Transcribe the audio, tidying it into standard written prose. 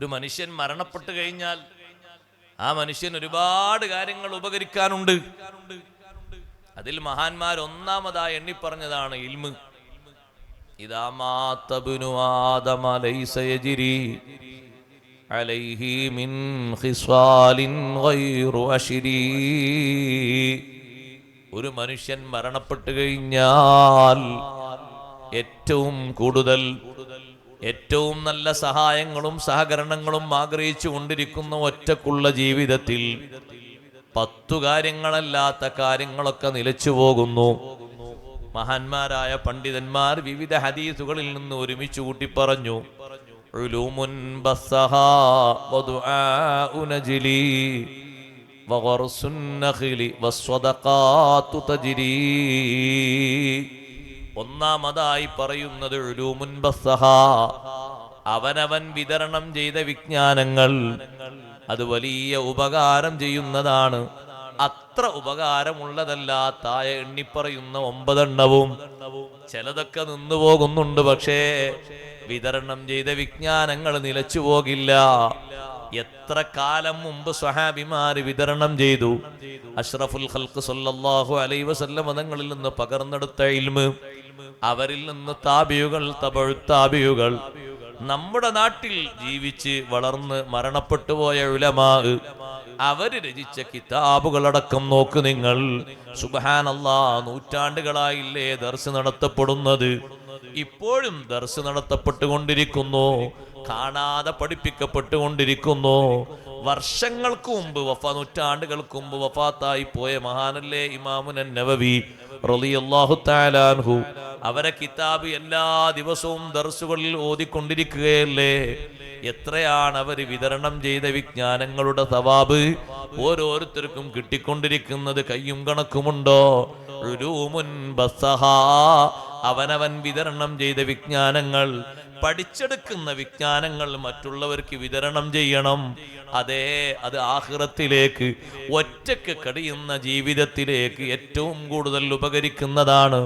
ഒരു മനുഷ്യൻ മരണപ്പെട്ടു കഴിഞ്ഞാൽ ആ മനുഷ്യൻ ഒരുപാട് കാര്യങ്ങൾ ഉപകരിക്കാനുണ്ട്. അതിൽ മഹാന്മാർ ഒന്നാമതായി എണ്ണിപ്പറഞ്ഞതാണ് ഇൽമ്. ഇദാ മാത ഇബ്നു ആദമ ലൈസ യജ്രി അലൈഹി മിൻ ഖിസ്വാലിൻ ഗൈറു അശ്രി. ഒരു മനുഷ്യൻ മരണപ്പെട്ടു കഴിഞ്ഞാൽ ഏറ്റവും കൂടുതൽ ഏറ്റവും നല്ല സഹായങ്ങളും സഹകരണങ്ങളും ആഗ്രഹിച്ചു കൊണ്ടിരിക്കുന്ന ഒറ്റക്കുള്ള ജീവിതത്തിൽ 10 കാര്യങ്ങളല്ലാത്ത കാര്യങ്ങളൊക്കെ നിലച്ചു പോകുന്നു. മഹാന്മാരായ പണ്ഡിതന്മാർ വിവിധ ഹദീസുകളിൽ നിന്ന് ഒരുമിച്ച് കൂട്ടി പറഞ്ഞു. ഉലൂമുൻ ബസ്സഹാ വദുആഉ നജ്ലി വഗർസുൻ നഖ്ലി വസ്സദഖാതു തജ്രി. ഒന്നാമതായി പറയുന്നത് ഉലൂമുൻ ബസ്സഹാ, അവനവൻ വിതരണം ചെയ്ത വിജ്ഞാനങ്ങൾ. അത് വലിയ ഉപകാരം ചെയ്യുന്നതാണ്. അത്ര ഉപകാരമുള്ളതല്ലാത്തായ എണ്ണിപ്പറയുന്ന 9 എണ്ണവും ചിലതൊക്കെ നിന്നു പോകുന്നുണ്ട്. പക്ഷേ വിതരണം ചെയ്ത വിജ്ഞാനങ്ങൾ നിലച്ചു പോകില്ല. എത്ര കാലം മുമ്പ് സ്വഹാബിമാര് വിതരണം ചെയ്തു. അഷ്റഫുൽ ഖൽഖ് സല്ലല്ലാഹു അലൈഹി വസല്ലം തങ്ങളിൽ നിന്ന് പകർന്നെടുത്ത ഇൽമ്, അവരിൽ നിന്ന് താബിയുകൾ, തബഉ താബിയുകൾ, നമ്മുടെ നാട്ടിൽ ജീവിച്ച് വളർന്ന് മരണപ്പെട്ടു പോയ ഉലമാ, അവര് രചിച്ച കിതാബുകളടക്കം നോക്ക് നിങ്ങൾ. സുബ്ഹാനല്ലാഹ്, നൂറ്റാണ്ടുകളായില്ലേ ദർസ് നടത്തപ്പെടുന്നത്. ഇപ്പോഴും ദർസ് നടത്തപ്പെട്ടുകൊണ്ടിരിക്കുന്നു, കാണാതെ പഠിപ്പിക്കപ്പെട്ടുകൊണ്ടിരിക്കുന്നു. വർഷങ്ങൾക്ക് മുമ്പ് നൂറ്റാണ്ടുകൾക്ക് മുമ്പ് വഫാത്തായി പോയ മഹാനല്ലേ ഇമാമുൻ നവവി റളിയല്ലാഹു തആല അൻഹു. അവരെ കിതാബ് എല്ലാ ദിവസവും ദർസുകളിൽ ഓതിക്കൊണ്ടിരിക്കുകയല്ലേ. എത്രയാണ് അവർ വിതരണം ചെയ്ത വിജ്ഞാനങ്ങളുടെ സവാബ് ഓരോരുത്തർക്കും കിട്ടിക്കൊണ്ടിരിക്കുന്നത്. കയ്യും കണക്കുമുണ്ടോ? ഉലൂമുൻ ബസ്സഹാ, അവനവൻ വിതരണം ചെയ്ത വിജ്ഞാനങ്ങൾ, പഠിച്ചെടുക്കുന്ന വിജ്ഞാനങ്ങൾ മറ്റുള്ളവർക്ക് വിതരണം ചെയ്യണം. അതേ, അത് ആഖിറത്തിലേക്ക്, ഒറ്റക്ക് കഴിയുന്ന ജീവിതത്തിലേക്ക് ഏറ്റവും കൂടുതൽ ഉപകരിക്കുന്നതാണ്.